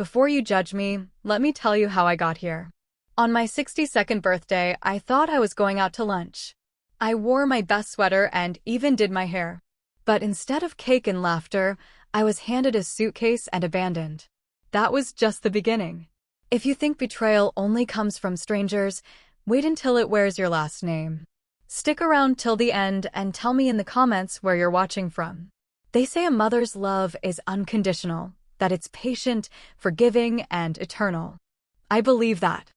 Before you judge me, let me tell you how I got here. On my 62nd birthday, I thought I was going out to lunch. I wore my best sweater and even did my hair. But instead of cake and laughter, I was handed a suitcase and abandoned. That was just the beginning. If you think betrayal only comes from strangers, wait until it wears your last name. Stick around till the end and tell me in the comments where you're watching from. They say a mother's love is unconditional, that it's patient, forgiving, and eternal. I believe that.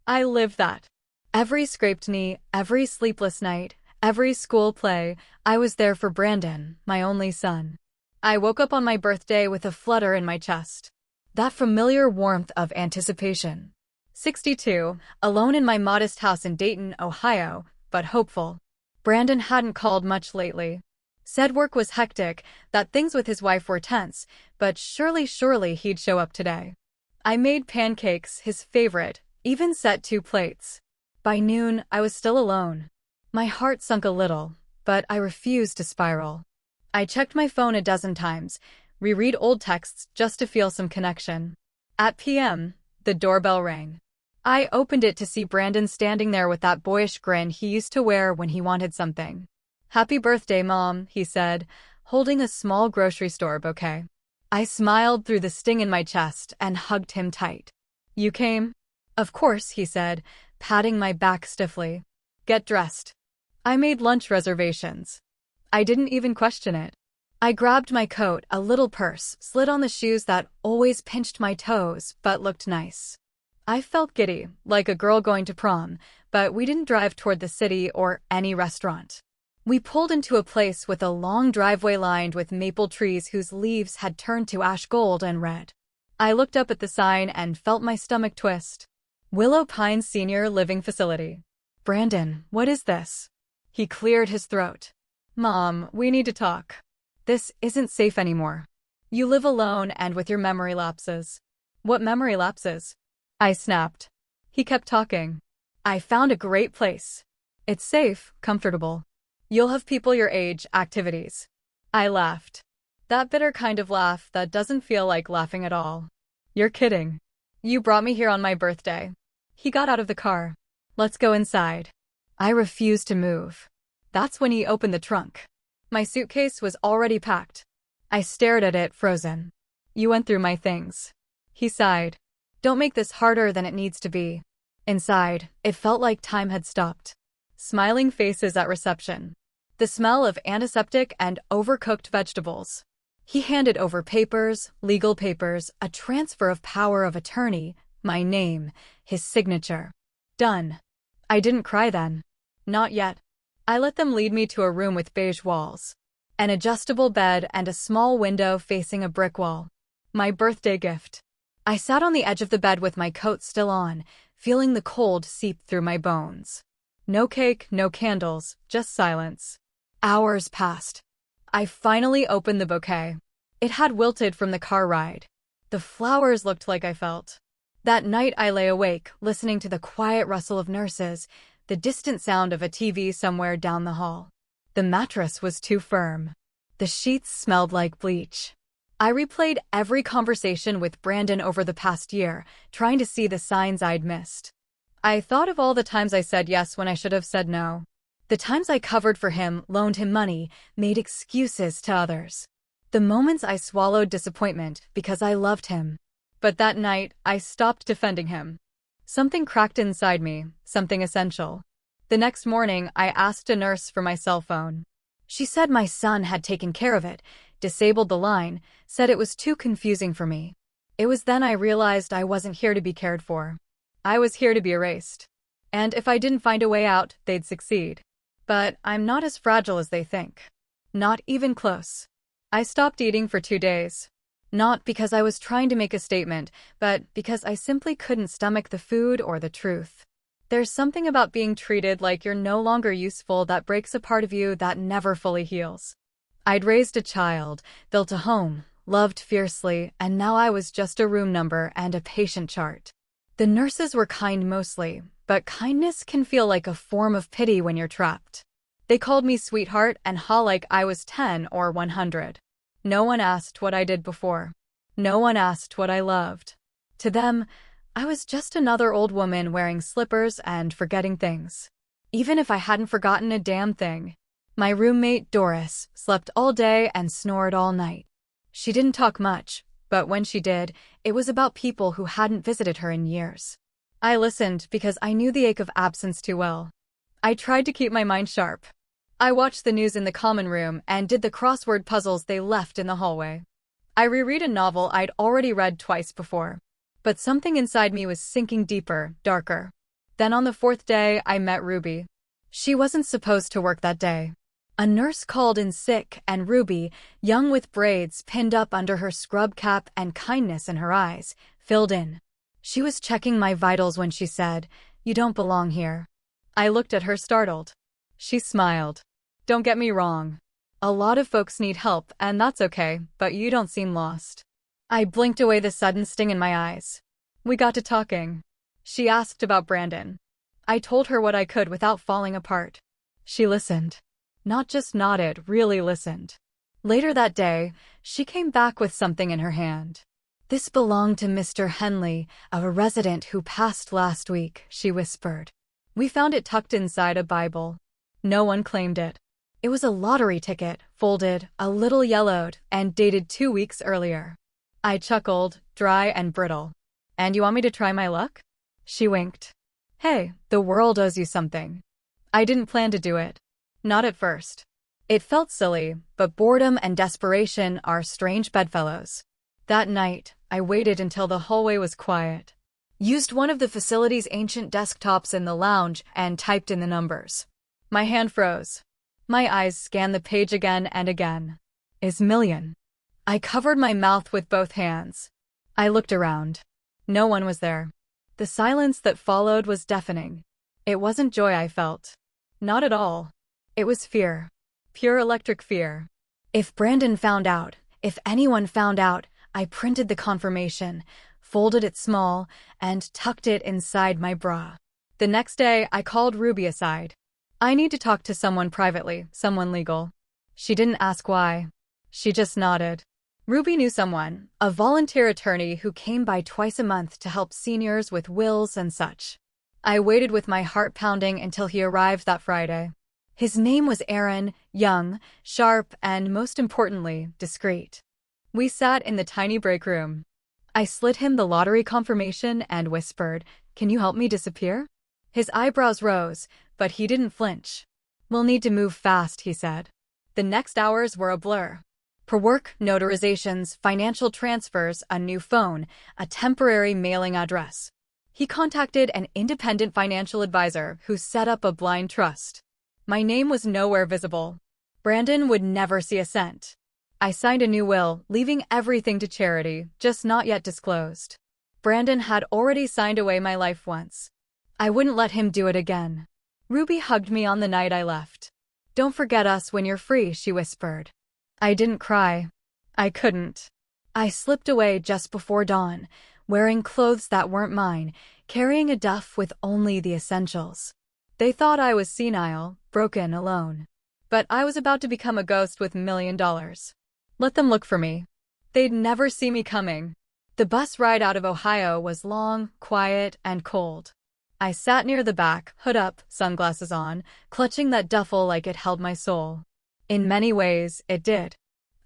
I live that. Every scraped knee, every sleepless night, every school play, I was there for Brandon, my only son. I woke up on my birthday with a flutter in my chest. That familiar warmth of anticipation. 62, alone in my modest house in Dayton, Ohio, but hopeful. Brandon hadn't called much lately. Said work was hectic, that things with his wife were tense, but surely he'd show up today. I made pancakes, his favorite, even set 2 plates. By noon, I was still alone. My heart sunk a little, but I refused to spiral. I checked my phone a dozen times, reread old texts just to feel some connection. At p.m., the doorbell rang. I opened it to see Brandon standing there with that boyish grin he used to wear when he wanted something. "Happy birthday, Mom," he said, holding a small grocery store bouquet. I smiled through the sting in my chest and hugged him tight. "You came?" "Of course," he said, patting my back stiffly. "Get dressed." I made lunch reservations. I didn't even question it. I grabbed my coat, a little purse, slid on the shoes that always pinched my toes but looked nice. I felt giddy, like a girl going to prom, but we didn't drive toward the city or any restaurant. We pulled into a place with a long driveway lined with maple trees whose leaves had turned to ash gold and red. I looked up at the sign and felt my stomach twist. Willow Pines Senior Living Facility. "Brandon, what is this?" He cleared his throat. "Mom, we need to talk. This isn't safe anymore. You live alone and with your memory lapses." "What memory lapses?" I snapped. He kept talking. "I found a great place. It's safe, comfortable. You'll have people your age, activities." I laughed. That bitter kind of laugh that doesn't feel like laughing at all. "You're kidding. You brought me here on my birthday." He got out of the car. "Let's go inside." I refused to move. That's when he opened the trunk. My suitcase was already packed. I stared at it, frozen. "You went through my things." He sighed. "Don't make this harder than it needs to be." Inside, it felt like time had stopped. Smiling faces at reception. The smell of antiseptic and overcooked vegetables. He handed over papers, legal papers, a transfer of power of attorney, my name, his signature. Done. I didn't cry then. Not yet. I let them lead me to a room with beige walls. An adjustable bed and a small window facing a brick wall. My birthday gift. I sat on the edge of the bed with my coat still on, feeling the cold seep through my bones. No cake, no candles, just silence. Hours passed. I finally opened the bouquet. It had wilted from the car ride. The flowers looked like I felt. That night I lay awake, listening to the quiet rustle of nurses, the distant sound of a TV somewhere down the hall. The mattress was too firm. The sheets smelled like bleach. I replayed every conversation with Brandon over the past year, trying to see the signs I'd missed. I thought of all the times I said yes when I should have said no. The times I covered for him, loaned him money, made excuses to others. The moments I swallowed disappointment because I loved him. But that night, I stopped defending him. Something cracked inside me, something essential. The next morning, I asked a nurse for my cell phone. She said my son had taken care of it, disabled the line, said it was too confusing for me. It was then I realized I wasn't here to be cared for. I was here to be erased. And if I didn't find a way out, they'd succeed. But I'm not as fragile as they think. Not even close. I stopped eating for 2 days. Not because I was trying to make a statement, but because I simply couldn't stomach the food or the truth. There's something about being treated like you're no longer useful that breaks a part of you that never fully heals. I'd raised a child, built a home, loved fiercely, and now I was just a room number and a patient chart. The nurses were kind mostly, but kindness can feel like a form of pity when you're trapped. They called me sweetheart and ha like I was 10 or 100. No one asked what I did before. No one asked what I loved. To them, I was just another old woman wearing slippers and forgetting things. Even if I hadn't forgotten a damn thing. My roommate, Doris, slept all day and snored all night. She didn't talk much, but when she did, it was about people who hadn't visited her in years. I listened because I knew the ache of absence too well. I tried to keep my mind sharp. I watched the news in the common room and did the crossword puzzles they left in the hallway. I reread a novel I'd already read twice before. But something inside me was sinking deeper, darker. Then on the fourth day, I met Ruby. She wasn't supposed to work that day. A nurse called in sick, and Ruby, young with braids pinned up under her scrub cap and kindness in her eyes, filled in. She was checking my vitals when she said, "You don't belong here." I looked at her startled. She smiled. "Don't get me wrong. A lot of folks need help, and that's okay, but you don't seem lost." I blinked away the sudden sting in my eyes. We got to talking. She asked about Brandon. I told her what I could without falling apart. She listened. Not just nodded, really listened. Later that day, she came back with something in her hand. "This belonged to Mr. Henley, a resident who passed last week," she whispered. We found it tucked inside a Bible. No one claimed it. It was a lottery ticket, folded, a little yellowed, and dated 2 weeks earlier. I chuckled, dry and brittle. "And you want me to try my luck?" She winked. "Hey, the world owes you something." I didn't plan to do it. Not at first. It felt silly, but boredom and desperation are strange bedfellows. That night, I waited until the hallway was quiet. Used one of the facility's ancient desktops in the lounge and typed in the numbers. My hand froze. My eyes scanned the page again and again. Is million. I covered my mouth with both hands. I looked around. No one was there. The silence that followed was deafening. It wasn't joy I felt. Not at all. It was fear. Pure electric fear. If Brandon found out, if anyone found out, I printed the confirmation, folded it small, and tucked it inside my bra. The next day, I called Ruby aside. "I need to talk to someone privately, someone legal." She didn't ask why. She just nodded. Ruby knew someone, a volunteer attorney who came by twice a month to help seniors with wills and such. I waited with my heart pounding until he arrived that Friday. His name was Aaron, young, sharp, and most importantly, discreet. We sat in the tiny break room. I slid him the lottery confirmation and whispered, "Can you help me disappear?" His eyebrows rose, but he didn't flinch. "We'll need to move fast," he said. The next hours were a blur. Paperwork, notarizations, financial transfers, a new phone, a temporary mailing address. He contacted an independent financial advisor who set up a blind trust. My name was nowhere visible. Brandon would never see a cent. I signed a new will, leaving everything to charity, just not yet disclosed. Brandon had already signed away my life once. I wouldn't let him do it again. Ruby hugged me on the night I left. "Don't forget us when you're free," she whispered. I didn't cry. I couldn't. I slipped away just before dawn, wearing clothes that weren't mine, carrying a duff with only the essentials. They thought I was senile, broken, alone. But I was about to become a ghost with $1 million. Let them look for me. They'd never see me coming. The bus ride out of Ohio was long, quiet, and cold. I sat near the back, hood up, sunglasses on, clutching that duffel like it held my soul. In many ways, it did.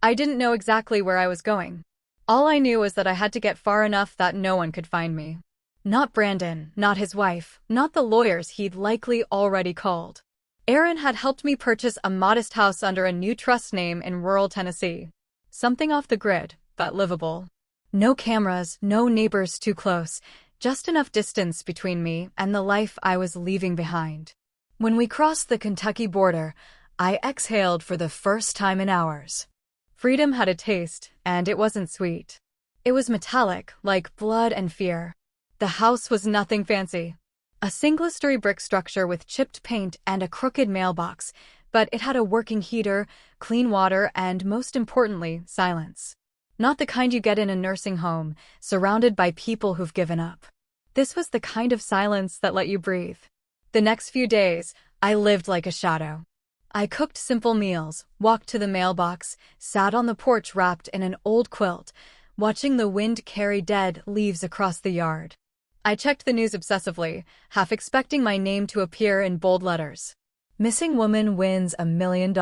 I didn't know exactly where I was going. All I knew was that I had to get far enough that no one could find me. Not Brandon, not his wife, not the lawyers he'd likely already called. Aaron had helped me purchase a modest house under a new trust name in rural Tennessee. Something off the grid, but livable. No cameras, no neighbors too close, just enough distance between me and the life I was leaving behind. When we crossed the Kentucky border, I exhaled for the first time in hours. Freedom had a taste, and it wasn't sweet. It was metallic, like blood and fear. The house was nothing fancy. A single-story brick structure with chipped paint and a crooked mailbox, but it had a working heater, clean water, and most importantly, silence. Not the kind you get in a nursing home, surrounded by people who've given up. This was the kind of silence that let you breathe. The next few days, I lived like a shadow. I cooked simple meals, walked to the mailbox, sat on the porch wrapped in an old quilt, watching the wind carry dead leaves across the yard. I checked the news obsessively, half expecting my name to appear in bold letters. Missing woman wins $1 million.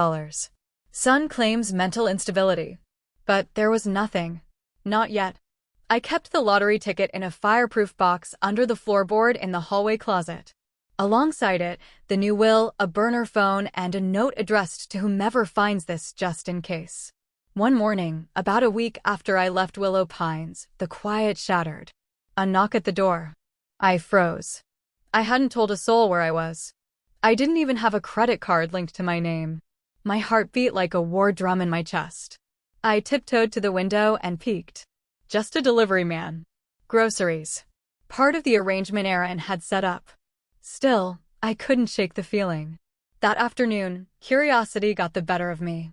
Son claims mental instability. But there was nothing. Not yet. I kept the lottery ticket in a fireproof box under the floorboard in the hallway closet. Alongside it, the new will, a burner phone, and a note addressed to whomever finds this just in case. One morning, about a week after I left Willow Pines, the quiet shattered. A knock at the door. I froze. I hadn't told a soul where I was. I didn't even have a credit card linked to my name. My heart beat like a war drum in my chest. I tiptoed to the window and peeked. Just a delivery man. Groceries. Part of the arrangement Aaron had set up. Still, I couldn't shake the feeling. That afternoon, curiosity got the better of me.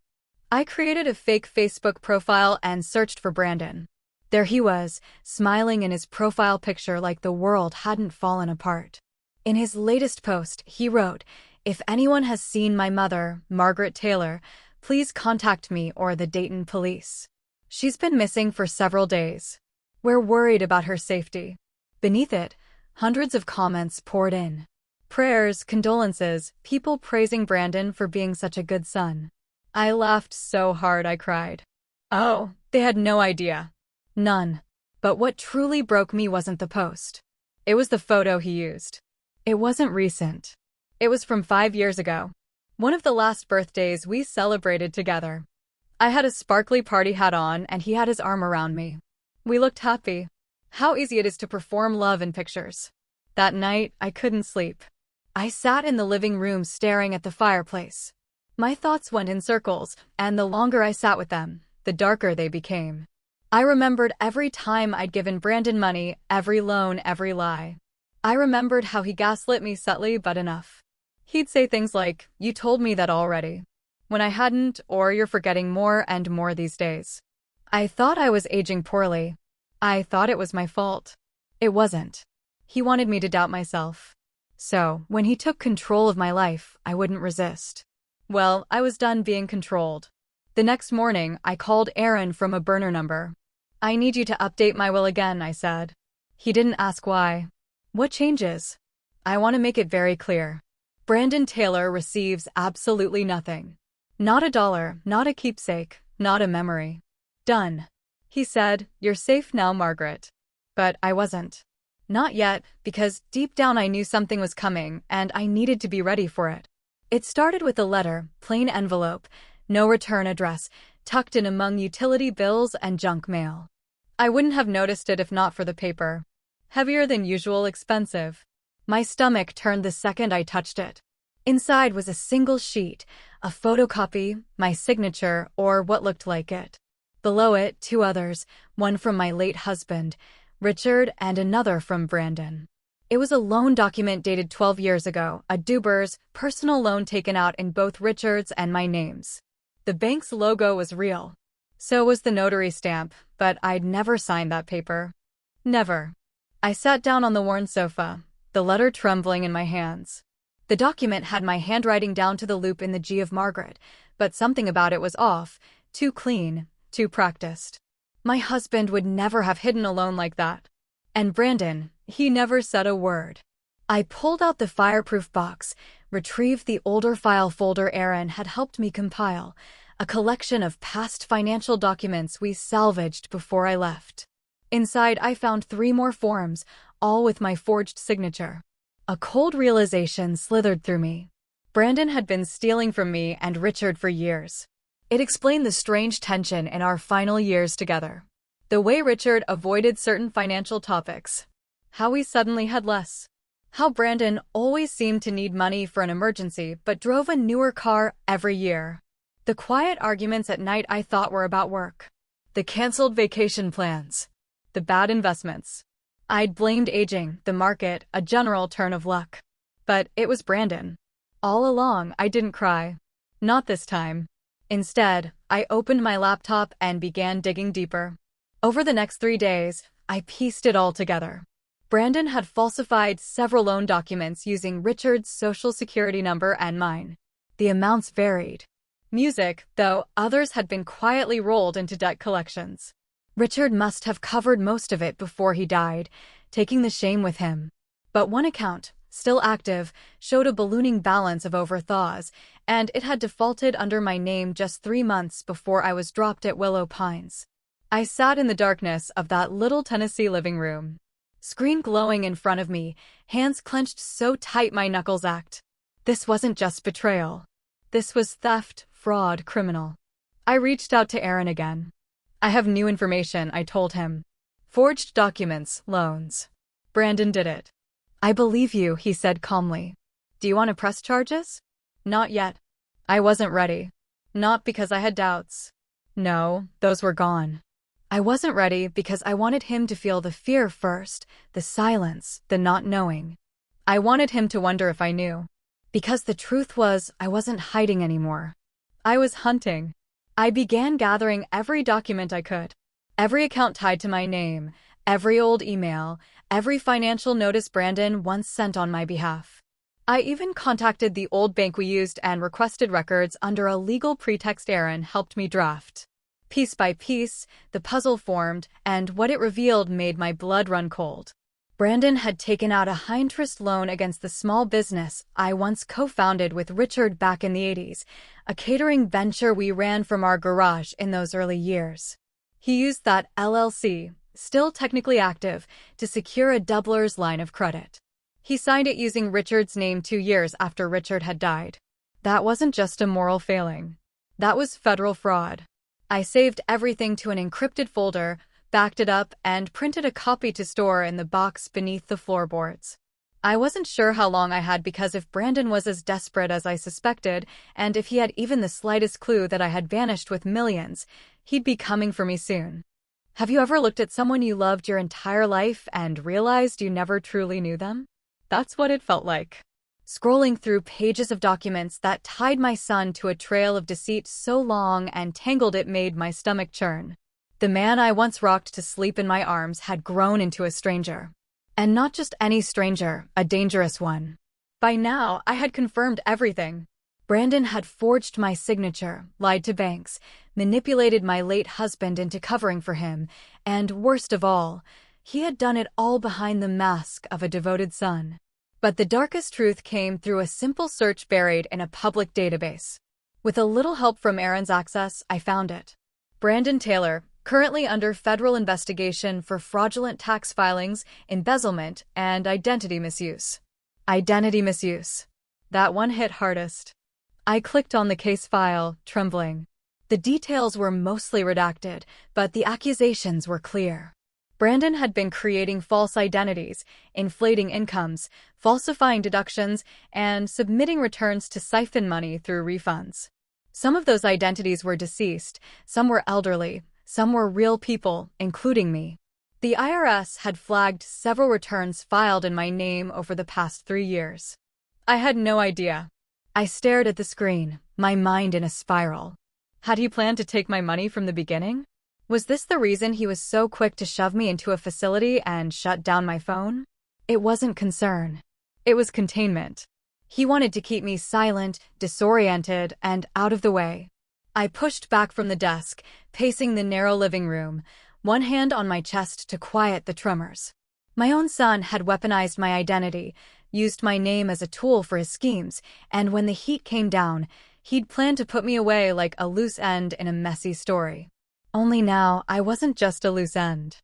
I created a fake Facebook profile and searched for Brandon. There he was, smiling in his profile picture like the world hadn't fallen apart. In his latest post, he wrote, "If anyone has seen my mother, Margaret Taylor, please contact me or the Dayton police. She's been missing for several days. We're worried about her safety." Beneath it, hundreds of comments poured in. Prayers, condolences, people praising Brandon for being such a good son. I laughed so hard I cried. Oh, they had no idea. None. But what truly broke me wasn't the post. It was the photo he used. It wasn't recent. It was from 5 years ago. One of the last birthdays we celebrated together. I had a sparkly party hat on and he had his arm around me. We looked happy. How easy it is to perform love in pictures. That night, I couldn't sleep. I sat in the living room staring at the fireplace. My thoughts went in circles, and the longer I sat with them, the darker they became. I remembered every time I'd given Brandon money, every loan, every lie. I remembered how he gaslit me subtly but enough. He'd say things like, "You told me that already," when I hadn't, or "You're forgetting more and more these days." I thought I was aging poorly. I thought it was my fault. It wasn't. He wanted me to doubt myself. So, when he took control of my life, I wouldn't resist. Well, I was done being controlled. The next morning, I called Aaron from a burner number. "I need you to update my will again," I said. He didn't ask why. "What changes?" "I want to make it very clear. Brandon Taylor receives absolutely nothing. Not a dollar, not a keepsake, not a memory. Done." He said, "You're safe now, Margaret." But I wasn't. Not yet, because deep down I knew something was coming, and I needed to be ready for it. It started with a letter, plain envelope, no return address, tucked in among utility bills and junk mail. I wouldn't have noticed it if not for the paper. Heavier than usual, expensive. My stomach turned the second I touched it. Inside was a single sheet, a photocopy, my signature, or what looked like it. Below it, 2 others, one from my late husband, Richard, and another from Brandon. It was a loan document dated 12 years ago, a Dubers personal loan taken out in both Richard's and my names. The bank's logo was real. So was the notary stamp, but I'd never signed that paper. Never. I sat down on the worn sofa, the letter trembling in my hands. The document had my handwriting down to the loop in the G of Margaret, but something about it was off, too clean, too practiced. My husband would never have hidden a loan like that. And Brandon, he never said a word. I pulled out the fireproof box, retrieved the older file folder Aaron had helped me compile, a collection of past financial documents we salvaged before I left. Inside, I found 3 more forms, all with my forged signature. A cold realization slithered through me. Brandon had been stealing from me and Richard for years. It explained the strange tension in our final years together. The way Richard avoided certain financial topics. How we suddenly had less. How Brandon always seemed to need money for an emergency but drove a newer car every year. The quiet arguments at night I thought were about work. The canceled vacation plans. The bad investments. I'd blamed aging, the market, a general turn of luck. But it was Brandon. All along, I didn't cry. Not this time. Instead, I opened my laptop and began digging deeper. Over the next 3 days, I pieced it all together. Brandon had falsified several loan documents using Richard's social security number and mine. The amounts varied. Music, though, others had been quietly rolled into debt collections. Richard must have covered most of it before he died, taking the shame with him. But one account, still active, showed a ballooning balance of overthaws, and it had defaulted under my name just 3 months before I was dropped at Willow Pines. I sat in the darkness of that little Tennessee living room. Screen glowing in front of me, hands clenched so tight my knuckles ached. This wasn't just betrayal. This was theft, fraud, criminal. I reached out to Aaron again. I have new information, I told him. Forged documents, loans. Brandon did it. I believe you, he said calmly. Do you want to press charges? Not yet. I wasn't ready. Not because I had doubts. No, those were gone. I wasn't ready because I wanted him to feel the fear first, the silence, the not knowing. I wanted him to wonder if I knew. Because the truth was, I wasn't hiding anymore. I was hunting. I began gathering every document I could. Every account tied to my name, every old email, every financial notice Brandon once sent on my behalf. I even contacted the old bank we used and requested records under a legal pretext Aaron helped me draft. Piece by piece, the puzzle formed, and what it revealed made my blood run cold. Brandon had taken out a high-interest loan against the small business I once co-founded with Richard back in the 80s, a catering venture we ran from our garage in those early years. He used that LLC, still technically active, to secure a doubler's line of credit. He signed it using Richard's name 2 years after Richard had died. That wasn't just a moral failing. That was federal fraud. I saved everything to an encrypted folder, backed it up, and printed a copy to store in the box beneath the floorboards. I wasn't sure how long I had because if Brandon was as desperate as I suspected, and if he had even the slightest clue that I had vanished with millions, he'd be coming for me soon. Have you ever looked at someone you loved your entire life and realized you never truly knew them? That's what it felt like. Scrolling through pages of documents that tied my son to a trail of deceit so long and tangled it made my stomach churn. The man I once rocked to sleep in my arms had grown into a stranger. And not just any stranger, a dangerous one. By now, I had confirmed everything. Brandon had forged my signature, lied to banks, manipulated my late husband into covering for him, and worst of all, he had done it all behind the mask of a devoted son. But the darkest truth came through a simple search buried in a public database. With a little help from Aaron's access, I found it. Brandon Taylor, currently under federal investigation for fraudulent tax filings, embezzlement, and identity misuse. Identity misuse. That one hit hardest. I clicked on the case file, trembling. The details were mostly redacted, but the accusations were clear. Brandon had been creating false identities, inflating incomes, falsifying deductions, and submitting returns to siphon money through refunds. Some of those identities were deceased, some were elderly, some were real people, including me. The IRS had flagged several returns filed in my name over the past 3 years. I had no idea. I stared at the screen, my mind in a spiral. Had he planned to take my money from the beginning? Was this the reason he was so quick to shove me into a facility and shut down my phone? It wasn't concern. It was containment. He wanted to keep me silent, disoriented, and out of the way. I pushed back from the desk, pacing the narrow living room, one hand on my chest to quiet the tremors. My own son had weaponized my identity, used my name as a tool for his schemes, and when the heat came down, he'd planned to put me away like a loose end in a messy story. Only now, I wasn't just a loose end.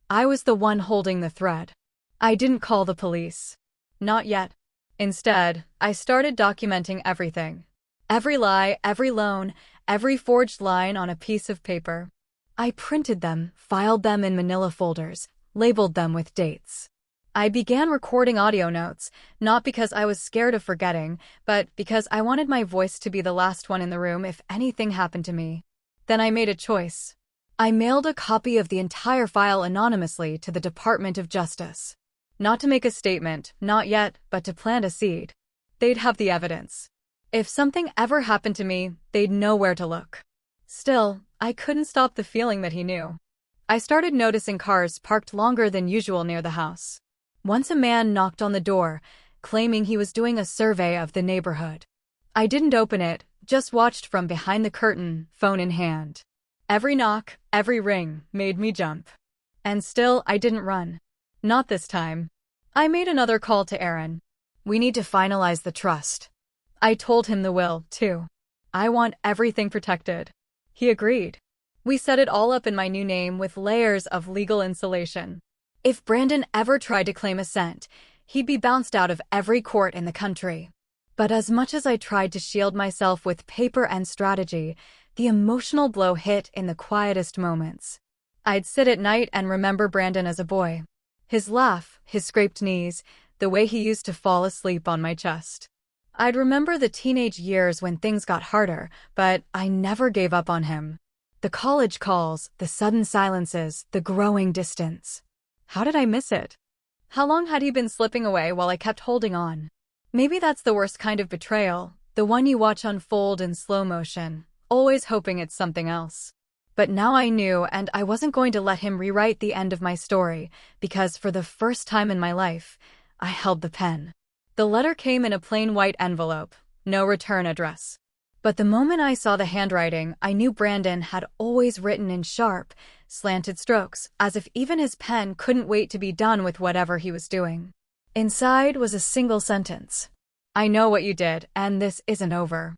I was the one holding the thread. I didn't call the police. Not yet. Instead, I started documenting everything. Every lie, every loan, every forged line on a piece of paper. I printed them, filed them in manila folders, labeled them with dates. I began recording audio notes, not because I was scared of forgetting, but because I wanted my voice to be the last one in the room if anything happened to me. Then I made a choice. I mailed a copy of the entire file anonymously to the Department of Justice. Not to make a statement, not yet, but to plant a seed. They'd have the evidence. If something ever happened to me, they'd know where to look. Still, I couldn't stop the feeling that he knew. I started noticing cars parked longer than usual near the house. Once a man knocked on the door, claiming he was doing a survey of the neighborhood. I didn't open it, just watched from behind the curtain, phone in hand. Every knock, every ring made me jump. And still, I didn't run. Not this time. I made another call to Aaron. We need to finalize the trust. I told him the will, too. I want everything protected. He agreed. We set it all up in my new name with layers of legal insulation. If Brandon ever tried to claim a cent, he'd be bounced out of every court in the country. But as much as I tried to shield myself with paper and strategy, the emotional blow hit in the quietest moments. I'd sit at night and remember Brandon as a boy. His laugh, his scraped knees, the way he used to fall asleep on my chest. I'd remember the teenage years when things got harder, but I never gave up on him. The college calls, the sudden silences, the growing distance. How did I miss it? How long had he been slipping away while I kept holding on? Maybe that's the worst kind of betrayal, the one you watch unfold in slow motion, always hoping it's something else. But now I knew, and I wasn't going to let him rewrite the end of my story, because for the first time in my life, I held the pen. The letter came in a plain white envelope, no return address. But the moment I saw the handwriting, I knew Brandon had always written in sharp, slanted strokes, as if even his pen couldn't wait to be done with whatever he was doing. Inside was a single sentence. I know what you did, and this isn't over.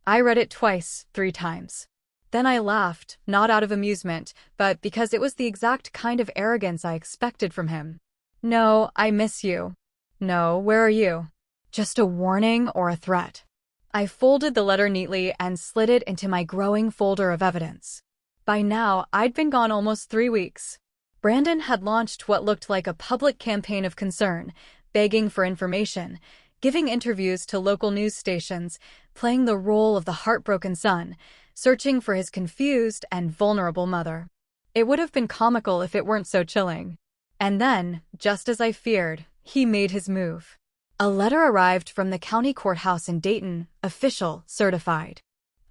I read it twice, 3 times. Then I laughed, not out of amusement, but because it was the exact kind of arrogance I expected from him. No, I miss you. No, where are you? Just a warning or a threat? I folded the letter neatly and slid it into my growing folder of evidence. By now, I'd been gone almost 3 weeks. Brandon had launched what looked like a public campaign of concern, begging for information, giving interviews to local news stations, playing the role of the heartbroken son, searching for his confused and vulnerable mother. It would have been comical if it weren't so chilling. And then, just as I feared, he made his move. A letter arrived from the county courthouse in Dayton, official, certified.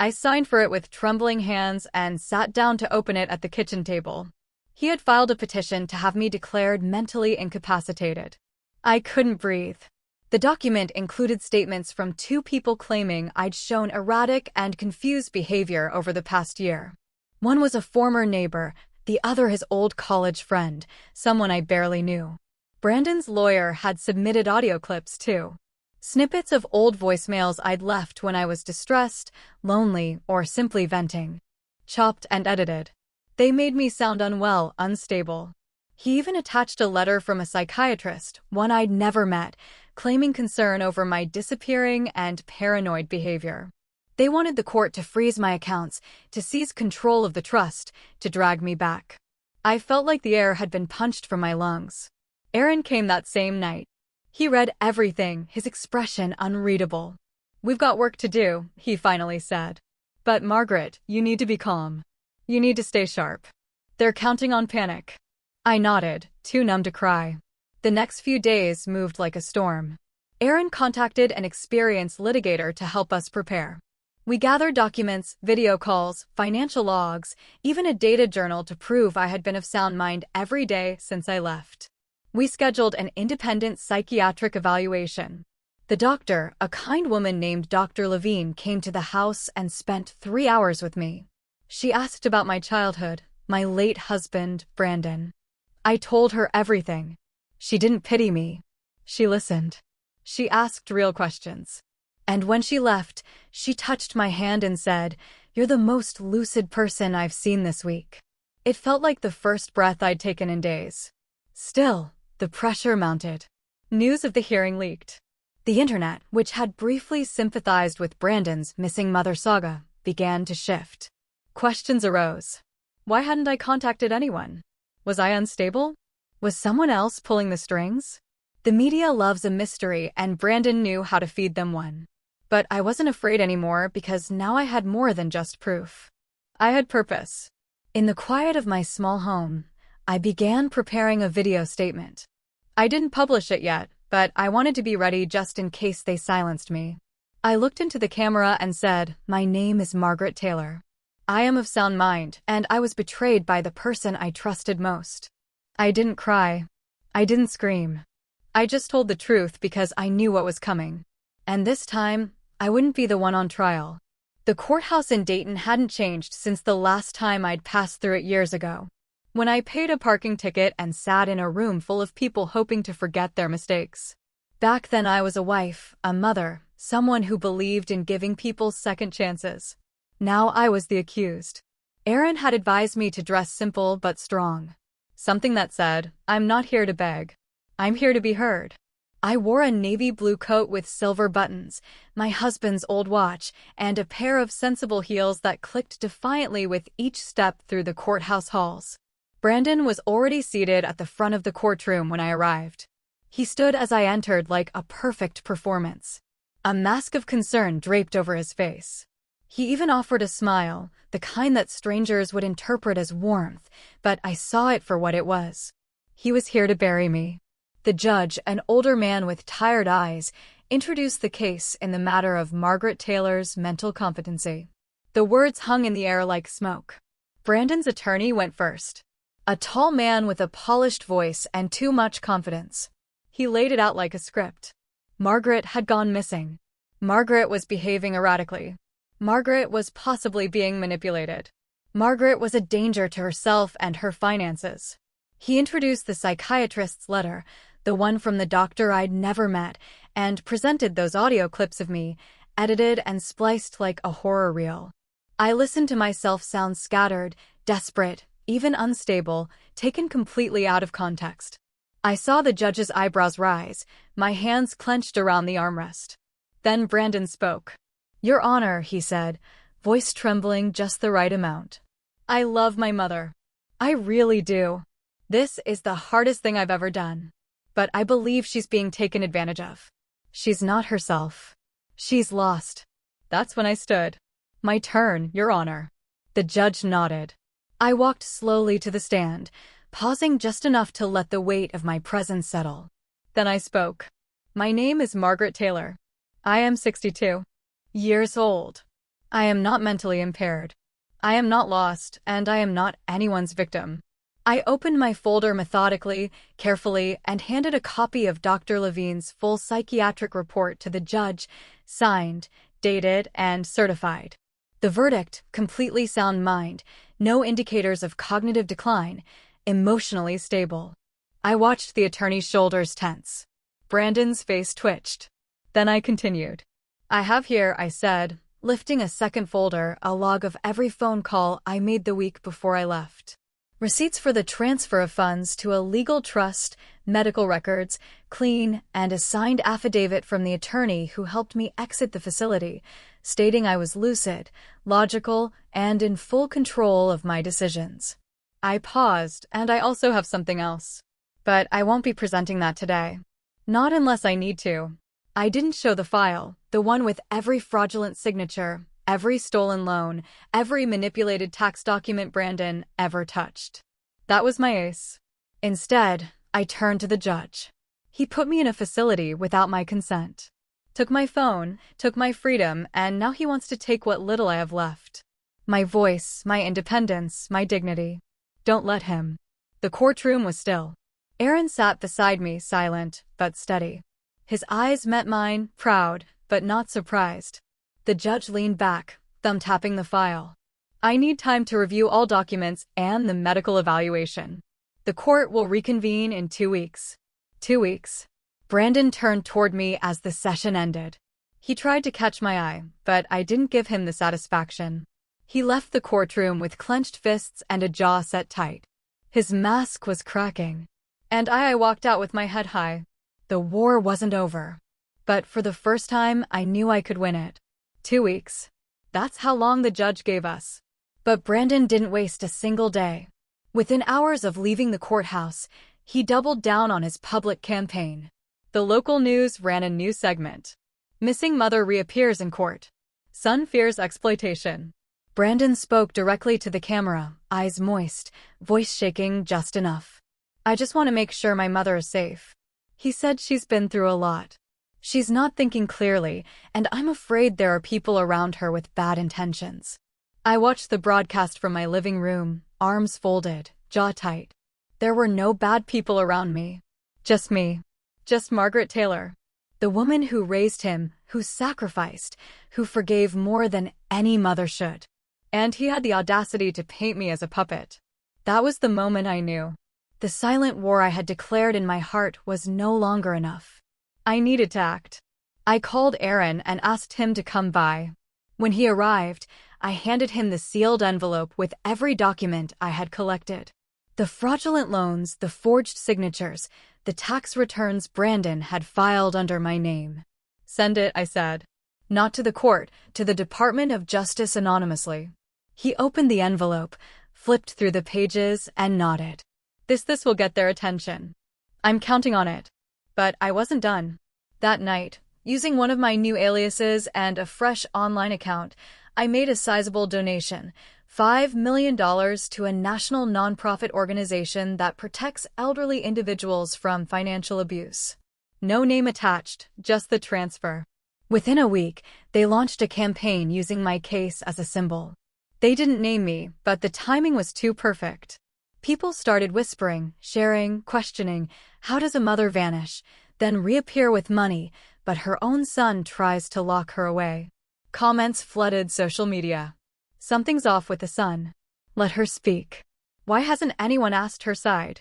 I signed for it with trembling hands and sat down to open it at the kitchen table. He had filed a petition to have me declared mentally incapacitated. I couldn't breathe. The document included statements from 2 people claiming I'd shown erratic and confused behavior over the past year. One was a former neighbor, the other his old college friend, someone I barely knew. Brandon's lawyer had submitted audio clips too. Snippets of old voicemails I'd left when I was distressed, lonely, or simply venting. Chopped and edited. They made me sound unwell, unstable. He even attached a letter from a psychiatrist, one I'd never met, claiming concern over my disappearing and paranoid behavior. They wanted the court to freeze my accounts, to seize control of the trust, to drag me back. I felt like the air had been punched from my lungs. Aaron came that same night. He read everything, his expression unreadable. "We've got work to do," he finally said. "But Margaret, you need to be calm. You need to stay sharp. They're counting on panic." I nodded, too numb to cry. The next few days moved like a storm. Aaron contacted an experienced litigator to help us prepare. We gathered documents, video calls, financial logs, even a data journal to prove I had been of sound mind every day since I left. We scheduled an independent psychiatric evaluation. The doctor, a kind woman named Dr. Levine, came to the house and spent 3 hours with me. She asked about my childhood, my late husband, Brandon. I told her everything. She didn't pity me. She listened. She asked real questions. And when she left, she touched my hand and said, "You're the most lucid person I've seen this week." It felt like the first breath I'd taken in days. Still, the pressure mounted. News of the hearing leaked. The internet, which had briefly sympathized with Brandon's missing mother saga, began to shift. Questions arose. Why hadn't I contacted anyone? Was I unstable? Was someone else pulling the strings? The media loves a mystery, and Brandon knew how to feed them one. But I wasn't afraid anymore because now I had more than just proof. I had purpose. In the quiet of my small home, I began preparing a video statement. I didn't publish it yet, but I wanted to be ready just in case they silenced me. I looked into the camera and said, "My name is Margaret Taylor. I am of sound mind, and I was betrayed by the person I trusted most." I didn't cry. I didn't scream. I just told the truth because I knew what was coming. And this time, I wouldn't be the one on trial. The courthouse in Dayton hadn't changed since the last time I'd passed through it years ago, when I paid a parking ticket and sat in a room full of people hoping to forget their mistakes. Back then I was a wife, a mother, someone who believed in giving people second chances. Now I was the accused. Aaron had advised me to dress simple but strong. Something that said, "I'm not here to beg. I'm here to be heard." I wore a navy blue coat with silver buttons, my husband's old watch, and a pair of sensible heels that clicked defiantly with each step through the courthouse halls. Brandon was already seated at the front of the courtroom when I arrived. He stood as I entered like a perfect performance. A mask of concern draped over his face. He even offered a smile, the kind that strangers would interpret as warmth, but I saw it for what it was. He was here to bury me. The judge, an older man with tired eyes, introduced the case in the matter of Margaret Taylor's mental competency. The words hung in the air like smoke. Brandon's attorney went first. A tall man with a polished voice and too much confidence. He laid it out like a script. Margaret had gone missing. Margaret was behaving erratically. Margaret was possibly being manipulated. Margaret was a danger to herself and her finances. He introduced the psychiatrist's letter, the one from the doctor I'd never met, and presented those audio clips of me, edited and spliced like a horror reel. I listened to myself sound scattered, desperate, even unstable, taken completely out of context. I saw the judge's eyebrows rise, my hands clenched around the armrest. Then Brandon spoke. "Your Honor," he said, voice trembling just the right amount. "I love my mother. I really do. This is the hardest thing I've ever done. But I believe she's being taken advantage of. She's not herself. She's lost." That's when I stood. "My turn, Your Honor." The judge nodded. I walked slowly to the stand, pausing just enough to let the weight of my presence settle. Then I spoke. "My name is Margaret Taylor. I am 62 years old. I am not mentally impaired. I am not lost, and I am not anyone's victim." I opened my folder methodically, carefully, and handed a copy of Dr. Levine's full psychiatric report to the judge, signed, dated, and certified. The verdict: completely sound mind, no indicators of cognitive decline, emotionally stable. I watched the attorney's shoulders tense. Brandon's face twitched. Then I continued. "I have here," I said, lifting a second folder, a log of every phone call I made the week before I left. Receipts for the transfer of funds to a legal trust, medical records, clean, and a signed affidavit from the attorney who helped me exit the facility, stating I was lucid, logical, and in full control of my decisions. I paused, and I also have something else. But I won't be presenting that today. Not unless I need to. I didn't show the file, the one with every fraudulent signature, every stolen loan, every manipulated tax document Brandon ever touched. That was my ace. Instead, I turned to the judge. He put me in a facility without my consent. Took my phone, took my freedom, and now he wants to take what little I have left. My voice, my independence, my dignity. Don't let him. The courtroom was still. Aaron sat beside me, silent, but steady. His eyes met mine, proud, but not surprised. The judge leaned back, thumb tapping the file. "I need time to review all documents and the medical evaluation. The court will reconvene in 2 weeks. 2 weeks. Brandon turned toward me as the session ended. He tried to catch my eye, but I didn't give him the satisfaction. He left the courtroom with clenched fists and a jaw set tight. His mask was cracking. And I walked out with my head high. The war wasn't over. But for the first time, I knew I could win it. 2 weeks. That's how long the judge gave us. But Brandon didn't waste a single day. Within hours of leaving the courthouse, he doubled down on his public campaign. The local news ran a new segment. Missing mother reappears in court. Son fears exploitation. Brandon spoke directly to the camera, eyes moist, voice shaking just enough. "I just want to make sure my mother is safe." He said she's been through a lot. She's not thinking clearly, and I'm afraid there are people around her with bad intentions. I watched the broadcast from my living room, arms folded, jaw tight. There were no bad people around me. Just me. Just Margaret Taylor. The woman who raised him, who sacrificed, who forgave more than any mother should. And he had the audacity to paint me as a puppet. That was the moment I knew. The silent war I had declared in my heart was no longer enough. I needed to act. I called Aaron and asked him to come by. When he arrived, I handed him the sealed envelope with every document I had collected. The fraudulent loans, the forged signatures, the tax returns Brandon had filed under my name. Send it, I said. Not to the court, to the Department of Justice anonymously. He opened the envelope, flipped through the pages, and nodded. This will get their attention. I'm counting on it. But I wasn't done. That night, using one of my new aliases and a fresh online account, I made a sizable donation, $5 million to a national nonprofit organization that protects elderly individuals from financial abuse. No name attached, just the transfer. Within a week, they launched a campaign using my case as a symbol. They didn't name me, but the timing was too perfect. People started whispering, sharing, questioning, how does a mother vanish, then reappear with money, but her own son tries to lock her away? Comments flooded social media. Something's off with the son. Let her speak. Why hasn't anyone asked her side?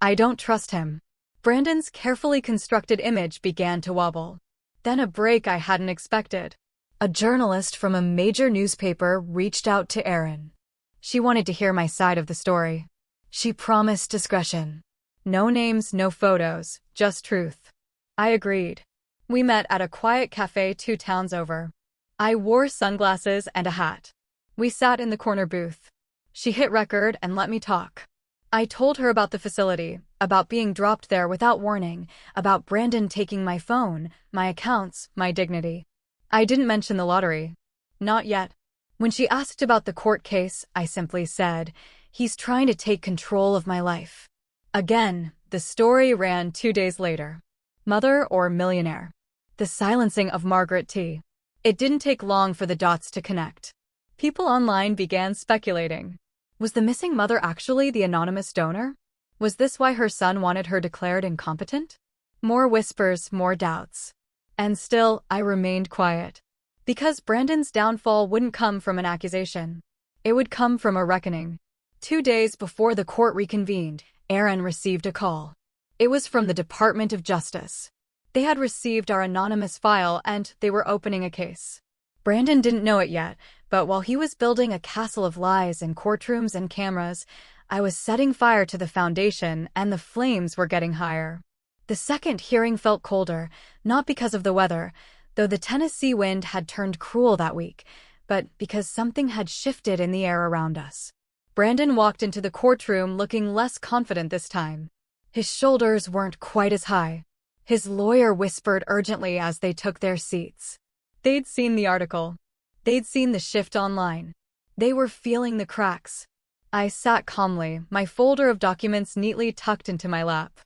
I don't trust him. Brandon's carefully constructed image began to wobble. Then a break I hadn't expected. A journalist from a major newspaper reached out to Aaron. She wanted to hear my side of the story. She promised discretion. No names, no photos, just truth. I agreed. We met at a quiet cafe 2 towns over. I wore sunglasses and a hat. We sat in the corner booth. She hit record and let me talk. I told her about the facility, about being dropped there without warning, about Brandon taking my phone, my accounts, my dignity. I didn't mention the lottery. Not yet. When she asked about the court case, I simply said, he's trying to take control of my life. Again, the story ran 2 days later. Mother or millionaire? The silencing of Margaret T. It didn't take long for the dots to connect. People online began speculating. Was the missing mother actually the anonymous donor? Was this why her son wanted her declared incompetent? More whispers, more doubts. And still, I remained quiet. Because Brandon's downfall wouldn't come from an accusation. It would come from a reckoning. 2 days before the court reconvened, Aaron received a call. It was from the Department of Justice. They had received our anonymous file and they were opening a case. Brandon didn't know it yet, but while he was building a castle of lies in courtrooms and cameras, I was setting fire to the foundation and the flames were getting higher. The second hearing felt colder, not because of the weather, though the Tennessee wind had turned cruel that week, but because something had shifted in the air around us. Brandon walked into the courtroom looking less confident this time. His shoulders weren't quite as high. His lawyer whispered urgently as they took their seats. They'd seen the article. They'd seen the shift online. They were feeling the cracks. I sat calmly, my folder of documents neatly tucked into my lap.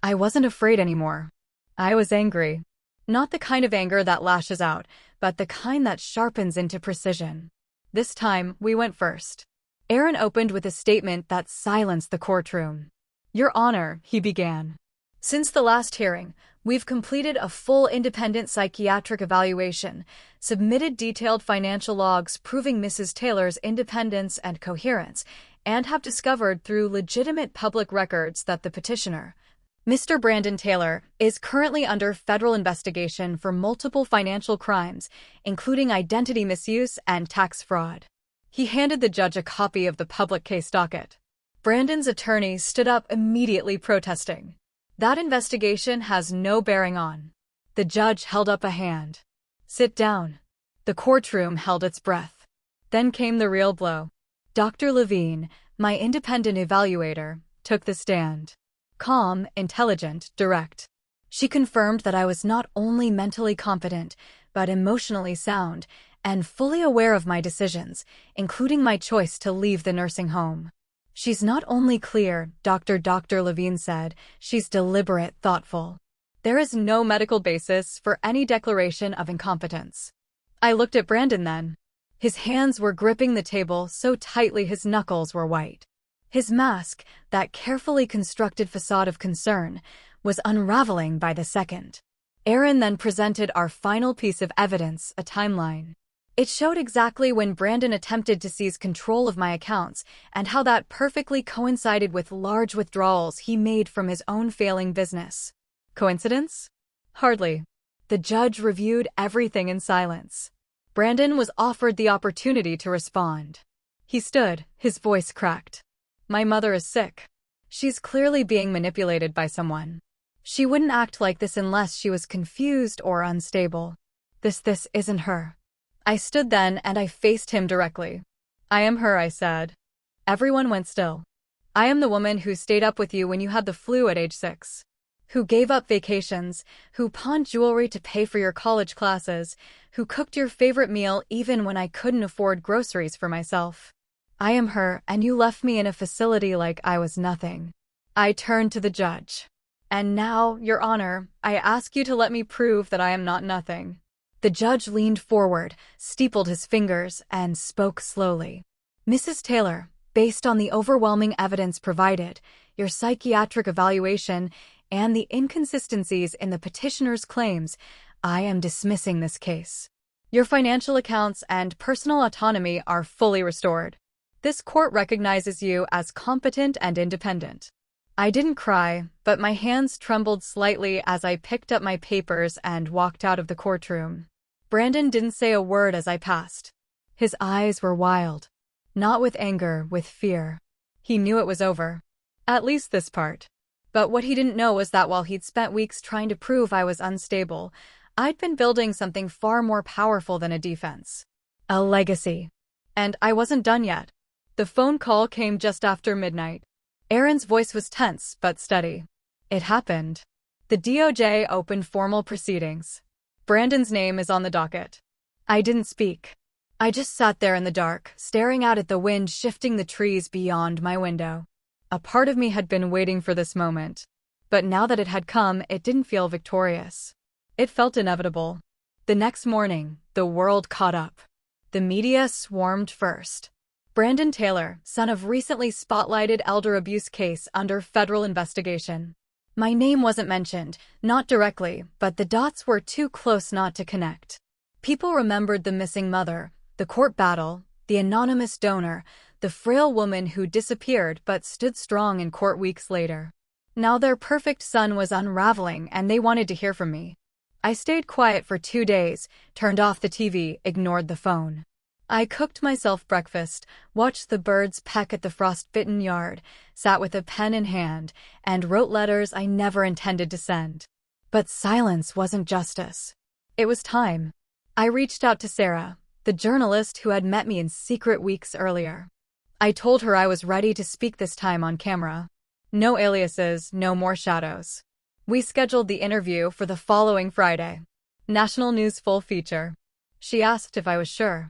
I wasn't afraid anymore. I was angry. Not the kind of anger that lashes out, but the kind that sharpens into precision. This time, we went first. Aaron opened with a statement that silenced the courtroom. Your Honor, he began. Since the last hearing, we've completed a full independent psychiatric evaluation, submitted detailed financial logs proving Mrs. Taylor's independence and coherence, and have discovered through legitimate public records that the petitioner, Mr. Brandon Taylor, is currently under federal investigation for multiple financial crimes, including identity misuse and tax fraud. He handed the judge a copy of the public case docket. Brandon's attorney stood up immediately protesting. That investigation has no bearing on. The judge held up a hand. Sit down. The courtroom held its breath. Then came the real blow. Dr. Levine, my independent evaluator, took the stand. Calm, intelligent, direct. She confirmed that I was not only mentally competent, but emotionally sound, and fully aware of my decisions, including my choice to leave the nursing home. She's not only clear, Dr. Levine said, she's deliberate, thoughtful. There is no medical basis for any declaration of incompetence. I looked at Brandon then. His hands were gripping the table so tightly his knuckles were white. His mask, that carefully constructed facade of concern, was unraveling by the second. Aaron then presented our final piece of evidence, a timeline. It showed exactly when Brandon attempted to seize control of my accounts and how that perfectly coincided with large withdrawals he made from his own failing business. Coincidence? Hardly. The judge reviewed everything in silence. Brandon was offered the opportunity to respond. He stood, his voice cracked. My mother is sick. She's clearly being manipulated by someone. She wouldn't act like this unless she was confused or unstable. This isn't her. I stood then and I faced him directly. I am her, I said. Everyone went still. I am the woman who stayed up with you when you had the flu at age 6. Who gave up vacations, who pawned jewelry to pay for your college classes, who cooked your favorite meal even when I couldn't afford groceries for myself. I am her, and you left me in a facility like I was nothing. I turned to the judge. And now, Your Honor, I ask you to let me prove that I am not nothing. The judge leaned forward, steepled his fingers, and spoke slowly. Mrs. Taylor, based on the overwhelming evidence provided, your psychiatric evaluation, and the inconsistencies in the petitioner's claims, I am dismissing this case. Your financial accounts and personal autonomy are fully restored. This court recognizes you as competent and independent. I didn't cry, but my hands trembled slightly as I picked up my papers and walked out of the courtroom. Brandon didn't say a word as I passed. His eyes were wild. Not with anger, with fear. He knew it was over. At least this part. But what he didn't know was that while he'd spent weeks trying to prove I was unstable, I'd been building something far more powerful than a defense. A legacy. And I wasn't done yet. The phone call came just after midnight. Aaron's voice was tense but steady. It happened. The DOJ opened formal proceedings. Brandon's name is on the docket. I didn't speak. I just sat there in the dark, staring out at the wind shifting the trees beyond my window. A part of me had been waiting for this moment. But now that it had come, it didn't feel victorious. It felt inevitable. The next morning, the world caught up. The media swarmed first. Brandon Taylor, son of recently spotlighted elder abuse case under federal investigation. My name wasn't mentioned, not directly, but the dots were too close not to connect. People remembered the missing mother, the court battle, the anonymous donor, the frail woman who disappeared but stood strong in court weeks later. Now their perfect son was unraveling and they wanted to hear from me. I stayed quiet for 2 days, turned off the TV, ignored the phone. I cooked myself breakfast, watched the birds peck at the frost-bitten yard, sat with a pen in hand, and wrote letters I never intended to send. But silence wasn't justice. It was time. I reached out to Sarah, the journalist who had met me in secret weeks earlier. I told her I was ready to speak this time on camera. No aliases, no more shadows. We scheduled the interview for the following Friday. National news full feature. She asked if I was sure.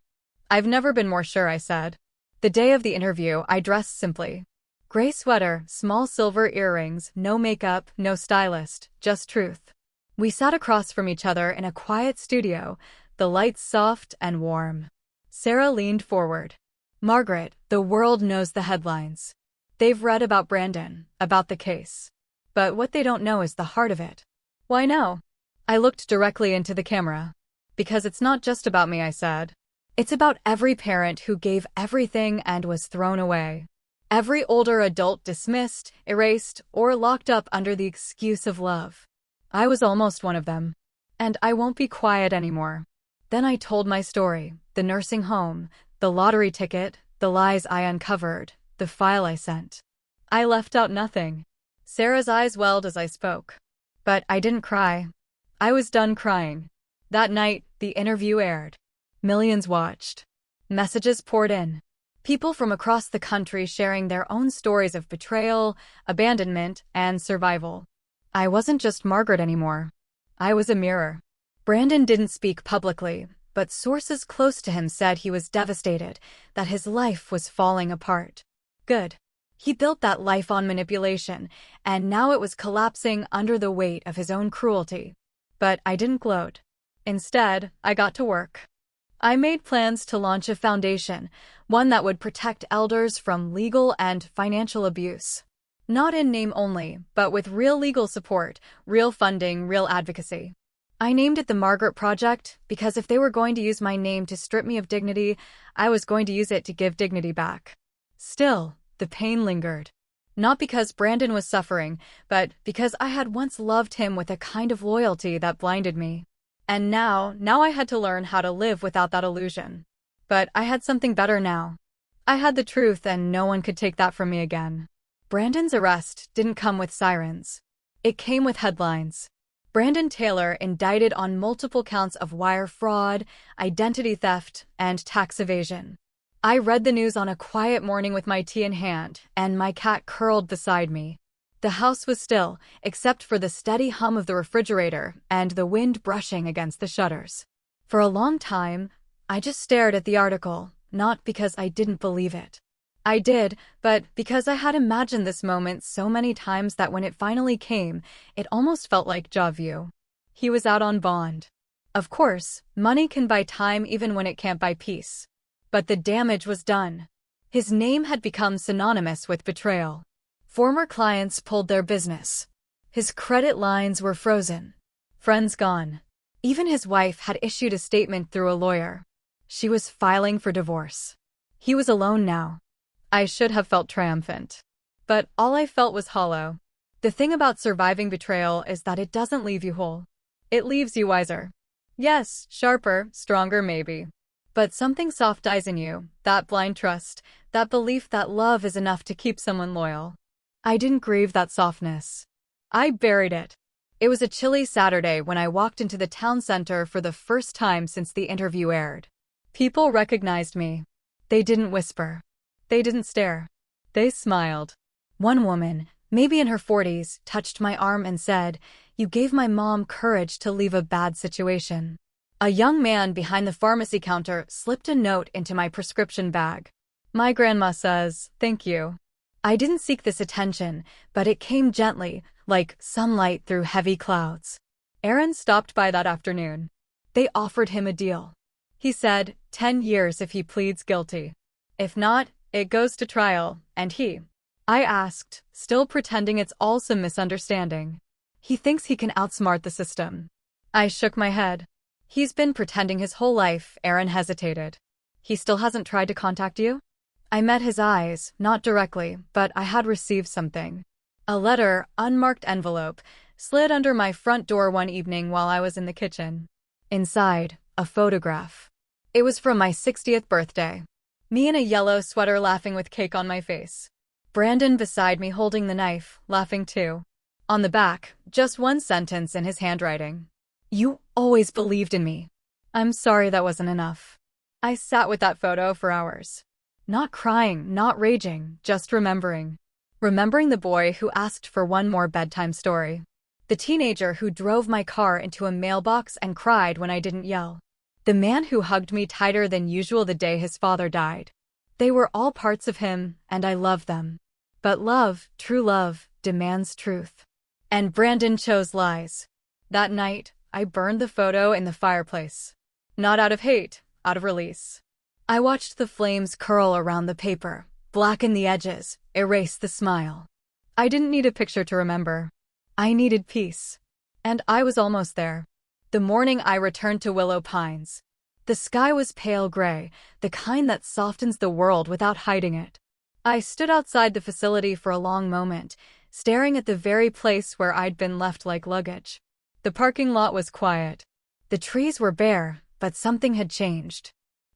I've never been more sure, I said. The day of the interview, I dressed simply. Gray sweater, small silver earrings, no makeup, no stylist, just truth. We sat across from each other in a quiet studio, the lights soft and warm. Sarah leaned forward. Margaret, the world knows the headlines. They've read about Brandon, about the case. But what they don't know is the heart of it. Why no? I looked directly into the camera. Because it's not just about me, I said. It's about every parent who gave everything and was thrown away. Every older adult dismissed, erased, or locked up under the excuse of love. I was almost one of them. And I won't be quiet anymore. Then I told my story, the nursing home, the lottery ticket, the lies I uncovered, the file I sent. I left out nothing. Sarah's eyes welled as I spoke. But I didn't cry. I was done crying. That night, the interview aired. Millions watched. Messages poured in. People from across the country sharing their own stories of betrayal, abandonment, and survival. I wasn't just Margaret anymore. I was a mirror. Brandon didn't speak publicly, but sources close to him said he was devastated, that his life was falling apart. Good. He built that life on manipulation, and now it was collapsing under the weight of his own cruelty. But I didn't gloat. Instead, I got to work. I made plans to launch a foundation, one that would protect elders from legal and financial abuse. Not in name only, but with real legal support, real funding, real advocacy. I named it the Margaret Project because if they were going to use my name to strip me of dignity, I was going to use it to give dignity back. Still, the pain lingered. Not because Brandon was suffering, but because I had once loved him with a kind of loyalty that blinded me. And now I had to learn how to live without that illusion. But I had something better now. I had the truth and no one could take that from me again. Brandon's arrest didn't come with sirens. It came with headlines. Brandon Taylor indicted on multiple counts of wire fraud, identity theft, and tax evasion. I read the news on a quiet morning with my tea in hand, and my cat curled beside me. The house was still, except for the steady hum of the refrigerator and the wind brushing against the shutters. For a long time, I just stared at the article, not because I didn't believe it. I did, but because I had imagined this moment so many times that when it finally came, it almost felt like déjà vu. He was out on bond. Of course, money can buy time even when it can't buy peace. But the damage was done. His name had become synonymous with betrayal. Former clients pulled their business. His credit lines were frozen. Friends gone. Even his wife had issued a statement through a lawyer. She was filing for divorce. He was alone now. I should have felt triumphant. But all I felt was hollow. The thing about surviving betrayal is that it doesn't leave you whole. It leaves you wiser. Yes, sharper, stronger maybe. But something soft dies in you, that blind trust, that belief that love is enough to keep someone loyal. I didn't grieve that softness. I buried it. It was a chilly Saturday when I walked into the town center for the first time since the interview aired. People recognized me. They didn't whisper. They didn't stare. They smiled. One woman, maybe in her 40s, touched my arm and said, "You gave my mom courage to leave a bad situation." A young man behind the pharmacy counter slipped a note into my prescription bag. "My grandma says, thank you." I didn't seek this attention, but it came gently, like sunlight through heavy clouds. Aaron stopped by that afternoon. They offered him a deal. He said, 10 years if he pleads guilty. If not, it goes to trial, and I asked, still pretending it's all some misunderstanding. He thinks he can outsmart the system. I shook my head. He's been pretending his whole life. Aaron hesitated. He still hasn't tried to contact you? I met his eyes, not directly, but I had received something. A letter, unmarked envelope, slid under my front door one evening while I was in the kitchen. Inside, a photograph. It was from my 60th birthday. Me in a yellow sweater laughing with cake on my face. Brandon beside me holding the knife, laughing too. On the back, just one sentence in his handwriting. "You always believed in me." I'm sorry that wasn't enough. I sat with that photo for hours. Not crying, not raging, just remembering. Remembering the boy who asked for one more bedtime story. The teenager who drove my car into a mailbox and cried when I didn't yell. The man who hugged me tighter than usual the day his father died. They were all parts of him, and I loved them. But love, true love, demands truth. And Brandon chose lies. That night, I burned the photo in the fireplace. Not out of hate, out of release. I watched the flames curl around the paper, blacken the edges, erase the smile. I didn't need a picture to remember. I needed peace. And I was almost there. The morning I returned to Willow Pines. The sky was pale gray, the kind that softens the world without hiding it. I stood outside the facility for a long moment, staring at the very place where I'd been left like luggage. The parking lot was quiet. The trees were bare, but something had changed.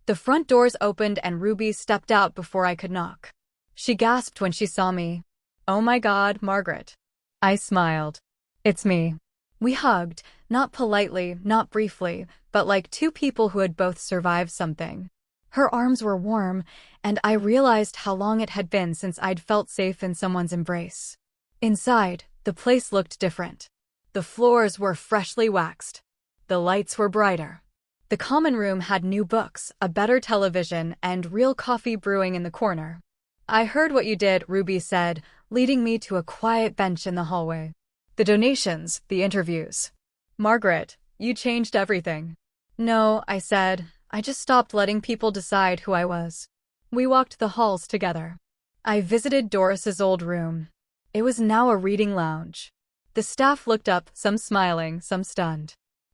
The front doors opened and Ruby stepped out before I could knock. She gasped when she saw me. "Oh my God, Margaret." I smiled. "It's me." We hugged, not politely, not briefly, but like two people who had both survived something. Her arms were warm, and I realized how long it had been since I'd felt safe in someone's embrace. Inside, the place looked different. The floors were freshly waxed. The lights were brighter. The common room had new books, a better television, and real coffee brewing in the corner. "I heard what you did," Ruby said, leading me to a quiet bench in the hallway. "The donations, the interviews. Margaret, you changed everything." "No," I said. "I just stopped letting people decide who I was." We walked the halls together. I visited Doris's old room. It was now a reading lounge. The staff looked up, some smiling, some stunned.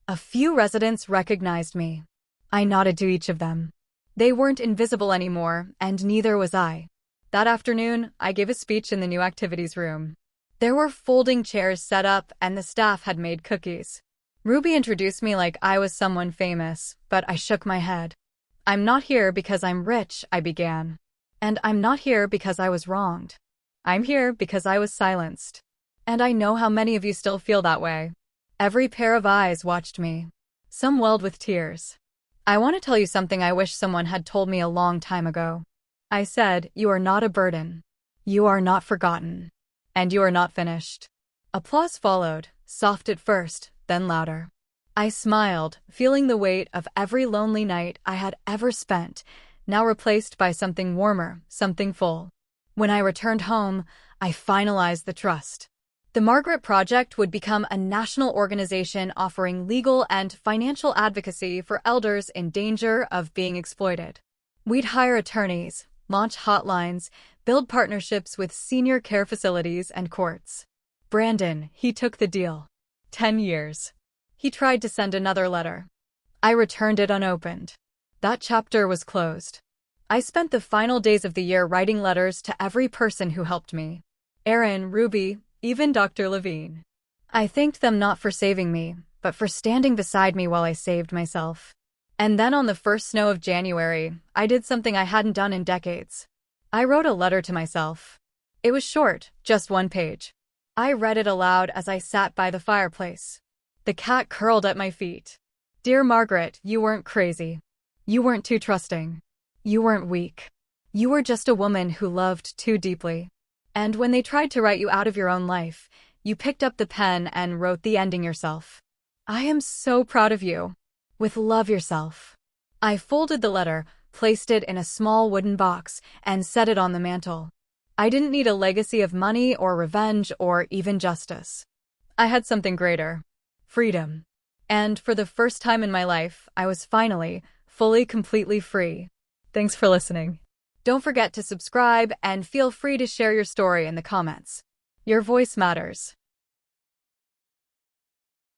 A few residents recognized me. I nodded to each of them. They weren't invisible anymore, and neither was I. That afternoon, I gave a speech in the new activities room. There were folding chairs set up, and the staff had made cookies. Ruby introduced me like I was someone famous, but I shook my head. "I'm not here because I'm rich," I began. "And I'm not here because I was wronged. I'm here because I was silenced. And I know how many of you still feel that way." Every pair of eyes watched me. Some welled with tears. "I want to tell you something I wish someone had told me a long time ago." I said, "You are not a burden. You are not forgotten. And you are not finished." Applause followed, soft at first, then louder. I smiled, feeling the weight of every lonely night I had ever spent, now replaced by something warmer, something full. When I returned home, I finalized the trust. The Margaret Project would become a national organization offering legal and financial advocacy for elders in danger of being exploited. We'd hire attorneys, launch hotlines, build partnerships with senior care facilities and courts. Brandon, he took the deal. 10 years. He tried to send another letter. I returned it unopened. That chapter was closed. I spent the final days of the year writing letters to every person who helped me. Aaron, Ruby, even Dr. Levine. I thanked them not for saving me, but for standing beside me while I saved myself. And then on the first snow of January, I did something I hadn't done in decades. I wrote a letter to myself. It was short, just 1 page. I read it aloud as I sat by the fireplace. The cat curled at my feet. "Dear Margaret, you weren't crazy. You weren't too trusting. You weren't weak. You were just a woman who loved too deeply. And when they tried to write you out of your own life, you picked up the pen and wrote the ending yourself. I am so proud of you. With love, yourself." I folded the letter, placed it in a small wooden box, and set it on the mantel. I didn't need a legacy of money or revenge or even justice. I had something greater. Freedom. And for the first time in my life, I was finally, fully, completely free. Thanks for listening. Don't forget to subscribe and feel free to share your story in the comments. Your voice matters.